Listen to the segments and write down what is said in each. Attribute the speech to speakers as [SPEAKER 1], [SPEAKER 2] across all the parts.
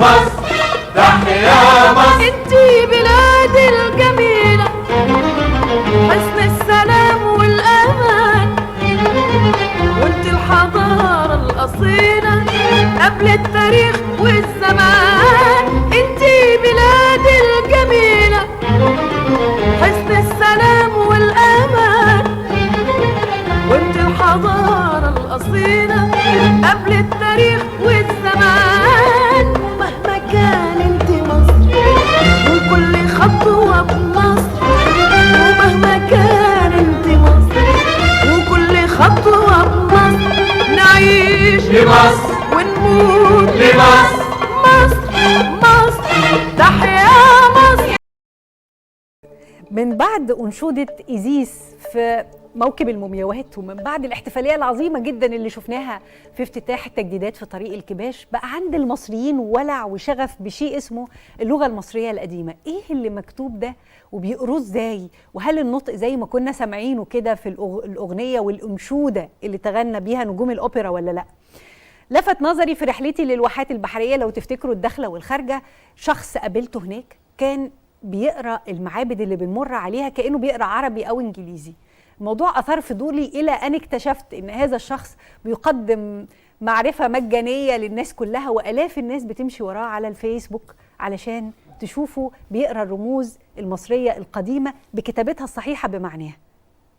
[SPEAKER 1] مصر تحيا مصر.
[SPEAKER 2] انتي بلادي الجميلة، حسن السلام والأمان، وانت الحضارة الأصيلة قبل التاريخ والزمان. انتي بلادي الجميلة، حسن السلام والأمان، وانت الحضارة الأصيلة قبل التاريخ والزمان. مهما كان انت مصر وكل خطوة بمصر، ومهما كان انت مصر وكل خطوة بمصر. نعيش
[SPEAKER 1] لمصر
[SPEAKER 2] ونموت
[SPEAKER 1] لمصر.
[SPEAKER 2] مصر مصر تحيا مصر.
[SPEAKER 3] من بعد أنشودة إيزيس في موكب المومياوات، ومن بعد الاحتفالية العظيمة جدا اللي شفناها في افتتاح التجديدات في طريق الكباش، بقى عند المصريين ولع وشغف بشيء اسمه اللغة المصرية القديمة. ايه اللي مكتوب ده وبيقروه ازاي؟ وهل النطق زي ما كنا سامعينه كده في الأغنية والأنشودة اللي تغنى بيها نجوم الأوبرا ولا لا؟ لفت نظري في رحلتي للواحات البحرية، لو تفتكروا الداخلة والخارجة، شخص قابلته هناك كان بيقرأ المعابد اللي بنمر عليها كأنه بيقرأ عربي أو إنجليزي. الموضوع أثار فضولي إلى أن اكتشفت إن هذا الشخص بيقدم معرفة مجانية للناس كلها، وآلاف الناس بتمشي وراه على الفيسبوك علشان تشوفوا بيقرأ الرموز المصرية القديمة بكتابتها الصحيحة بمعناها.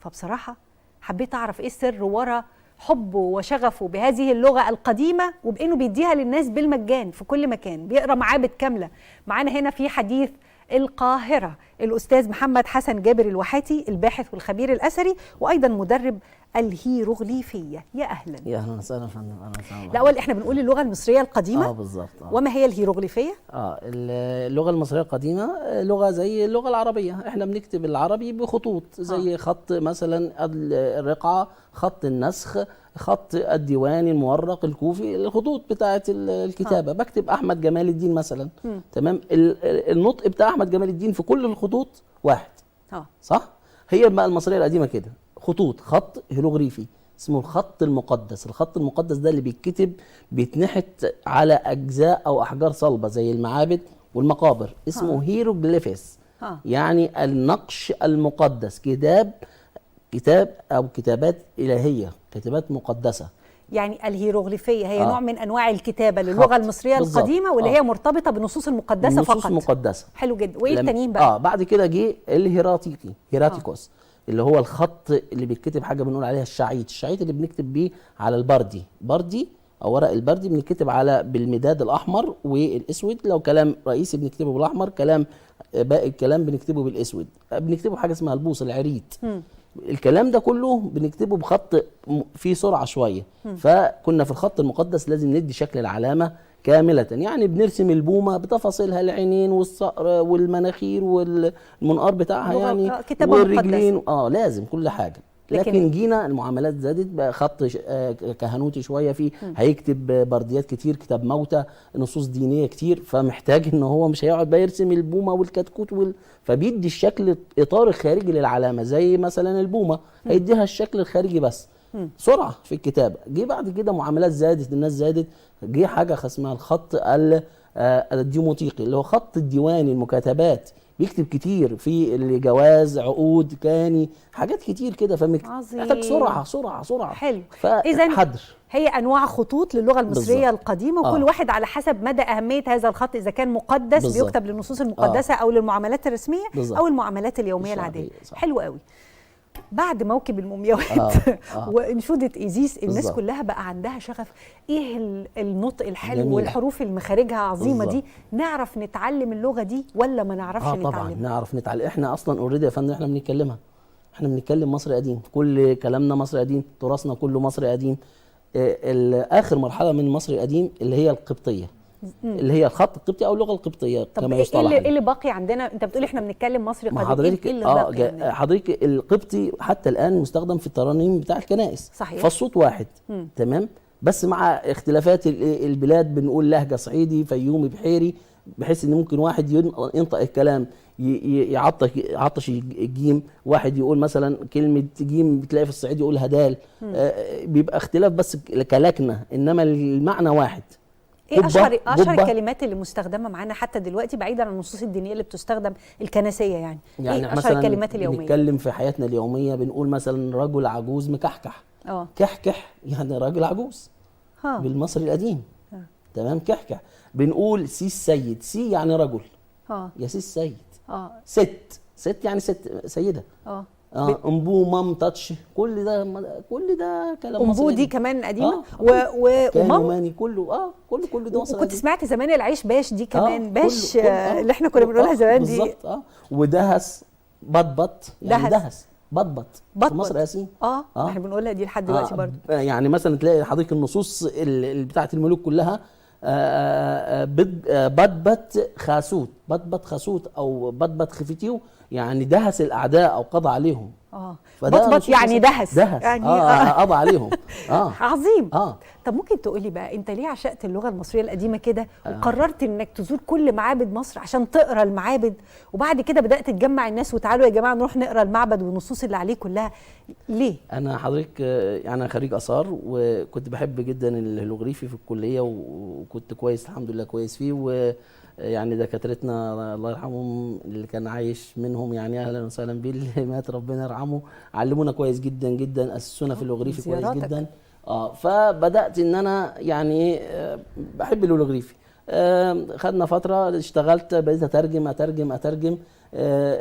[SPEAKER 3] فبصراحة حبيت أعرف إيه السر ورا حبه وشغفه بهذه اللغة القديمة، وبأنه بيديها للناس بالمجان في كل مكان، بيقرأ معابد كاملة. معانا هنا في حديث القاهرة الأستاذ محمد حسن جابر الواحاتي، الباحث والخبير الأثري، وأيضا مدرب الهيروغليفية. يا أهلا.
[SPEAKER 4] يا اهلا وسهلا يا فندم. اهلا وسهلا.
[SPEAKER 3] الأول إحنا بنقول اللغة المصرية القديمة.
[SPEAKER 4] بالظبط.
[SPEAKER 3] وما هي الهيروغليفية؟
[SPEAKER 4] اللغة المصرية القديمة لغة زي اللغة العربية، احنا بنكتب العربي بخطوط زي خط مثلا الرقعة، خط النسخ، خط الديوان المورق الكوفي، الخطوط بتاعة الكتابة. بكتب أحمد جمال الدين مثلا. تمام. النطق بتاع أحمد جمال الدين في كل الخطوط واحد. صح؟ هي بقى المصرية القديمة كده، خطوط، خط هيروغليفي اسمه الخط المقدس. الخط المقدس ده اللي بيتكتب بيتنحت على أجزاء أو أحجار صلبة زي المعابد والمقابر، اسمه هيروغليفيس. يعني النقش المقدس، كتاب أو كتابات إلهية، كتابات مقدسة.
[SPEAKER 3] يعني الهيروغليفية هي نوع من أنواع الكتابة للغة المصرية القديمة، واللي هي مرتبطة بالنصوص المقدسة فقط.
[SPEAKER 4] النصوص المقدسة.
[SPEAKER 3] حلو جدا. وإيه التانيين بقى؟
[SPEAKER 4] بعد كده جه هيراتيكوس، اللي هو الخط اللي بيتكتب حاجة بنقول عليها الشعيت اللي بنكتب بيه على بردي أو ورق البردي، بنكتب على بالمداد الأحمر والأسود. لو كلام رئيسي بنكتبه بالأحمر، باقي الكلام بنكتبه بالأسود. بنكتبه حاجة اسمها البوص العريت. الكلام ده كله بنكتبه بخط فيه سرعة شوية. فكنا في الخط المقدس لازم ندي شكل العلامة كاملة، يعني بنرسم البومة بتفاصيلها، العينين والصقر والمناخير والمنقار بتاعها يعني والرجلين، لازم كل حاجة. لكن جينا المعاملات زادت بقى، خط كهنوتي شويه، فيه هيكتب برديات كتير، كتاب موتى، نصوص دينيه كتير، فمحتاج ان هو مش هيقعد بقى يرسم البومه والكتكوت فبيدي الشكل اطار خارجي للعلامه، زي مثلا البومه هيديها الشكل الخارجي بس. سرعه في الكتابه. جه بعد كده معاملات زادت، الناس زادت، جه حاجه اسمها الخط الديموطيقي، اللي هو خط الديواني، المكاتبات، بيكتب كتير في الجواز، عقود، كاني، حاجات كتير كده، فمحتاج سرعه.
[SPEAKER 3] حلو.
[SPEAKER 4] إذن حدر.
[SPEAKER 3] هي انواع خطوط للغه المصريه القديمه، وكل واحد على حسب مدى اهميه هذا الخط، اذا كان مقدس بيكتب للنصوص المقدسه او للمعاملات الرسميه او المعاملات اليوميه العاديه. حلو قوي. بعد موكب المومياوات وانشوده ايزيس، الناس كلها بقى عندها شغف. ايه النطق الحلو جميل. والحروف اللي مخارجها عظيمه دي، نعرف نتعلم اللغه دي ولا ما نعرفش نتعلم؟
[SPEAKER 4] طبعا نعرف نتعلم. احنا اصلا اوريدي يا فندم احنا بنتكلمها، احنا بنتكلم مصري قديم، كل كلامنا مصري قديم، تراثنا كله مصري قديم. اخر مرحله من المصري القديم اللي هي القبطيه، اللي هي الخط القبطي او اللغه القبطيه كما يصطلح.
[SPEAKER 3] ايه اللي باقي عندنا؟ انت بتقول احنا بنتكلم مصري قديم،
[SPEAKER 4] حضرتك
[SPEAKER 3] ايه اللي باقي؟
[SPEAKER 4] حضرتك القبطي حتى الان مستخدم في الترانيم بتاع الكنائس،
[SPEAKER 3] صحيح،
[SPEAKER 4] فالصوت واحد. تمام، بس مع اختلافات البلاد بنقول لهجه صعيدي، فيومي، بحيري، بحيث ان ممكن واحد ينطق الكلام يعطش الجيم، واحد يقول مثلا كلمه جيم بتلاقي في الصعيد يقولها دال. بيبقى اختلاف بس كلكنه، انما المعنى واحد.
[SPEAKER 3] ايه اشهر
[SPEAKER 4] قبة.
[SPEAKER 3] الكلمات اللي مستخدمه معانا حتى دلوقتي بعيدا عن النصوص الدينيه اللي بتستخدم الكنسيه يعني ايه اشهر
[SPEAKER 4] مثلا
[SPEAKER 3] الكلمات اليوميه؟
[SPEAKER 4] بنتكلم في حياتنا اليوميه بنقول مثلا رجل عجوز مكحكح. كحكح يعني راجل عجوز بالمصري القديم. تمام. كحكح. بنقول سي السيد، سي يعني رجل. يا سي السيد. ست يعني سيده. امبو مام تاتش، كل ده كلام مصري.
[SPEAKER 3] امبو دي كمان قديمه.
[SPEAKER 4] ومام كله كله ده مصري.
[SPEAKER 3] وكنت سمعت زمان العيش باش دي كمان. باش اللي احنا كنا بنقولها زمان دي
[SPEAKER 4] بالظبط. ودهس بطبط يعني دهس بطبط في مصر ياسين.
[SPEAKER 3] احنا بنقولها دي لحد دلوقتي برضه.
[SPEAKER 4] يعني مثلا تلاقي حضرتك النصوص بتاعه الملوك كلها بطبط خاسوت، بطبط خاسوت او بطبط خفتيو، يعني دهس الاعداء او قضى عليهم.
[SPEAKER 3] بطبط يعني دهس
[SPEAKER 4] يعني قضى عليهم.
[SPEAKER 3] عظيم. طب ممكن تقولي بقى انت ليه عشقت اللغه المصريه القديمه كده وقررت انك تزور كل معابد مصر عشان تقرا المعابد، وبعد كده بدات تجمع الناس وتعالوا يا جماعه نروح نقرا المعبد والنصوص اللي عليه كلها؟ ليه؟
[SPEAKER 4] انا حضرتك يعني خريج اثار، وكنت بحب جدا الهيروغليفي في الكليه، وكنت كويس الحمد لله كويس فيه، ويعني دكاترتنا الله يرحمهم اللي كان عايش منهم يعني اهلا وسهلا بيه، اللي مات ربنا يرحمه، علمونا كويس جدا جدا، اسسونا في الهيروغليفي كويس جدا. فبدات ان انا يعني بحب الهيروغليفي. خدنا فتره اشتغلت، بقيت اترجم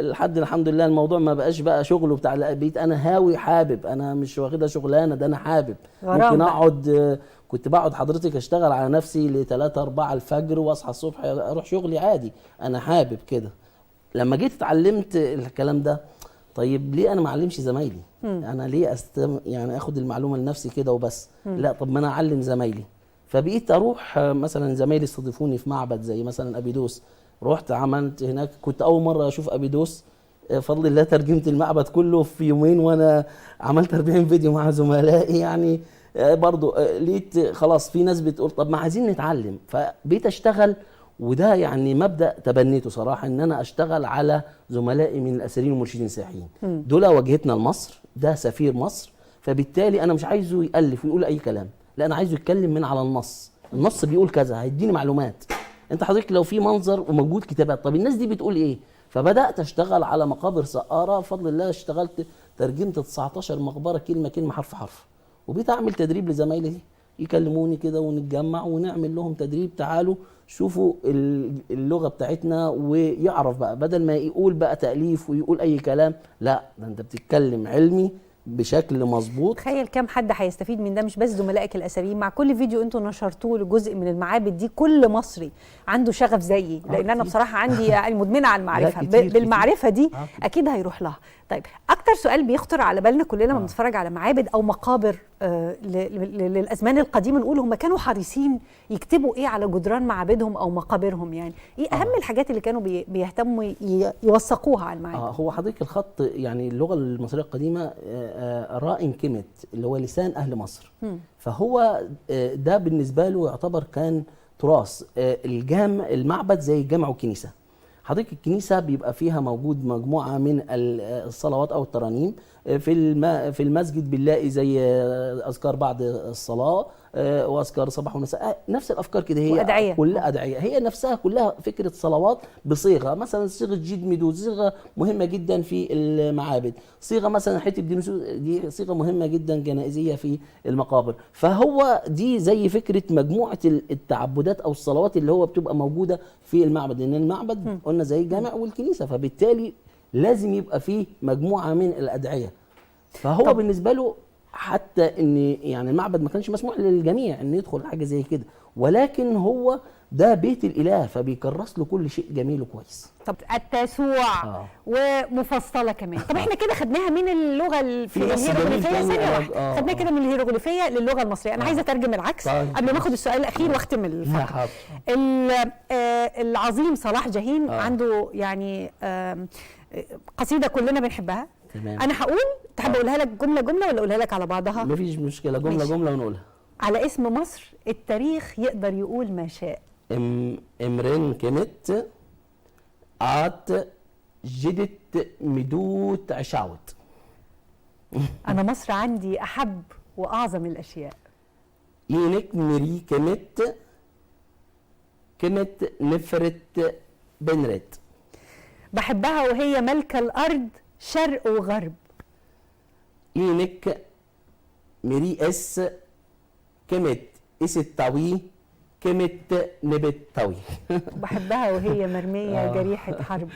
[SPEAKER 4] لحد الحمد لله الموضوع ما بقاش بقى شغله بتاع، لا بقيت انا هاوي حابب، انا مش واخدها شغلانه، ده انا حابب. ممكن اقعد، كنت بقعد حضرتك اشتغل على نفسي ل3 4 الفجر واصحى الصبح اروح شغلي عادي، انا حابب كده. لما جيت اتعلمت الكلام ده، طيب ليه انا ما اعلمش زمايلي؟ انا ليه يعني اخد المعلومه لنفسي كده وبس؟ لا، طب ما انا اعلم زمايلي. فبقيت اروح مثلا زمايلي استضيفوني في معبد زي مثلا ابيدوس، رحت عملت هناك، كنت اول مره اشوف ابيدوس، بفضل الله ترجمت المعبد كله في يومين، وانا عملت 40 فيديو مع زملائي يعني. برضو لقيت خلاص في ناس بتقول طب ما عايزين نتعلم، فبقيت اشتغل. وده يعني مبدأ تبنيته صراحة، ان انا اشتغل على زملائي من الاسيرين والمرشدين السياحيين. دول واجهتنا لمصر، ده سفير مصر، فبالتالي انا مش عايزه يألف ويقول اي كلام، لا انا عايزه يتكلم من على النص بيقول كذا، هيديني معلومات. انت حضرتك لو في منظر وموجود كتابات، طب الناس دي بتقول ايه؟ فبدأت اشتغل على مقابر سقارة، بفضل الله اشتغلت ترجمت 19 مقبرة كلمة كلمة حرف حرف، وبقيت اعمل تدريب لزمايلي دي، يكلموني كده ونتجمع ونعمل لهم تدريب، تعالوا شوفوا اللغة بتاعتنا، ويعرف بقى بدل ما يقول بقى تأليف ويقول اي كلام، لا ده انت بتتكلم علمي بشكل مظبوط.
[SPEAKER 3] تخيل كام حد هيستفيد من ده، مش بس زملائك الاثريين، مع كل فيديو انتوا نشرتوه لجزء من المعابد دي كل مصري عنده شغف زيي، لان انا بصراحه عندي يعني مدمنه على المعرفه، بالمعرفه دي اكيد هيروح لها. طيب اكتر سؤال بيخطر على بالنا كلنا لما بنتفرج على معابد او مقابر للازمان القديمه، نقول هم كانوا حريصين يكتبوا ايه على جدران معابدهم او مقابرهم، يعني ايه اهم الحاجات اللي كانوا بيهتموا يوثقوها على المعابد؟
[SPEAKER 4] هو حضرتك الخط، يعني اللغه المصريه القديمه رائن كلمه اللي هو لسان اهل مصر. فهو ده بالنسبه له يعتبر كان تراث. المعبد زي الجامع والكنيسه. حضرتك الكنيسه بيبقى فيها موجود مجموعه من الصلوات او الترانيم، في المسجد بنلاقي زي اذكار بعد الصلاه واذكار صباح ومساء، نفس الافكار كده، هي
[SPEAKER 3] وأدعية.
[SPEAKER 4] كلها ادعيه، هي نفسها كلها فكره صلوات بصيغه، مثلا صيغه جيد ميدود، صيغه مهمه جدا في المعابد، صيغه مثلا حته دي صيغه مهمه جدا جنائزيه في المقابر. فهو دي زي فكره مجموعه التعبدات او الصلوات اللي هو بتبقى موجوده في المعبد، لان المعبد قلنا زي الجامع والكنيسه، فبالتالي لازم يبقى فيه مجموعه من الادعيه. فهو بالنسبه له حتى ان يعني المعبد ما كانش مسموح للجميع ان يدخل حاجه زي كده، ولكن هو ده بيت الاله، فبيكرس له كل شيء جميل وكويس.
[SPEAKER 3] طب التاسوع ومفصله كمان. طب احنا كده خدناها من اللغه الهيروغليفيه، ثانيه واحده خدناها كده من الهيروغليفيه للغه المصريه. انا عايزه اترجم العكس قبل ما اخد السؤال الاخير واختم الفقره. العظيم صلاح جاهين عنده يعني قصيده كلنا بنحبها.
[SPEAKER 4] تمام.
[SPEAKER 3] انا هقول، تحب اقولها لك جمله ولا اقولها لك على بعضها؟
[SPEAKER 4] مفيش مشكله، جمله ونقولها.
[SPEAKER 3] على اسم مصر التاريخ يقدر يقول ما شاء.
[SPEAKER 4] امرين كمت عات جدت مدوت عشاوت.
[SPEAKER 3] انا مصر عندي احب واعظم الاشياء.
[SPEAKER 4] ينك مري كمت كمت نفرت بنرت.
[SPEAKER 3] بحبها وهي ملكة الأرض شرق وغرب.
[SPEAKER 4] إينك مري اس كمت التوي كمت نبت توي.
[SPEAKER 3] بحبها وهي مرمية جريحة حرب.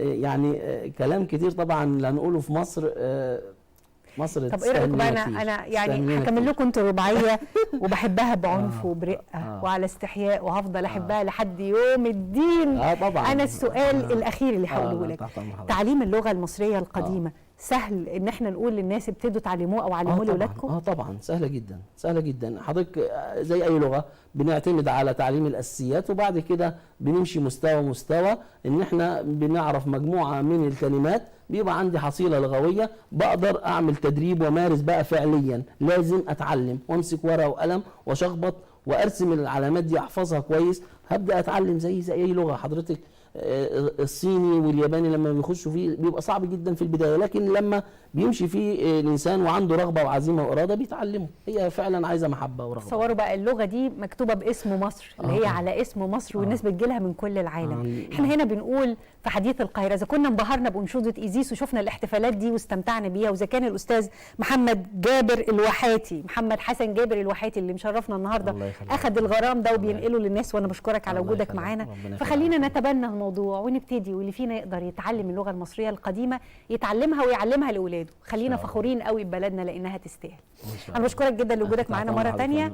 [SPEAKER 4] يعني كلام كتير طبعا لا نقوله في مصر. مصر
[SPEAKER 3] طب ايه رايكم بقى؟ انا يعني هكمل لكم انتوا رباعيه وبحبها بعنف وبرقه وعلى استحياء وهفضل احبها لحد يوم الدين.
[SPEAKER 4] طبعا.
[SPEAKER 3] انا السؤال الاخير اللي هقوله لك، تعليم اللغه المصريه القديمه سهل ان احنا نقول للناس ابتدوا تعلموه او علموه لاولادكم؟
[SPEAKER 4] طبعا سهله جدا، سهله جدا. حضرتك زي اي لغه بنعتمد على تعليم الاساسيات وبعد كده بنمشي مستوى ان احنا بنعرف مجموعه من الكلمات، بيبقى عندي حصيله لغويه بقدر اعمل تدريب ومارس بقى فعليا. لازم اتعلم وامسك ورقه وقلم واشخبط وارسم العلامات دي احفظها كويس، هبدا اتعلم زي اي لغه. حضرتك الصيني والياباني لما بيخشوا فيه بيبقى صعب جدا في البدايه، لكن لما بيمشي فيه الانسان وعنده رغبه وعزيمه واراده بيتعلمه. هي فعلا عايزه محبه ورغبه.
[SPEAKER 3] تصوروا بقى اللغه دي مكتوبه باسم مصر، اللي هي على اسم مصر، والناس بتجيلها من كل العالم. احنا هنا بنقول في حديث القاهره اذا كنا انبهرنا بانشوده ايزيس وشفنا الاحتفالات دي واستمتعنا بيها، واذا كان الاستاذ محمد جابر الواحاتي، محمد حسن جابر الواحاتي اللي مشرفنا النهارده اخذ الغرام ده وبينقله للناس، وانا بشكرك على وجودك معانا. فخلينا نتبنى الموضوع ونبتدي، واللي فينا يقدر يتعلم اللغه المصريه القديمه يتعلمها ويعلمها لاولاده. خلينا فخورين قوي ببلدنا لانها تستاهل. انا بشكرك جدا لوجودك معانا مره ثانيه.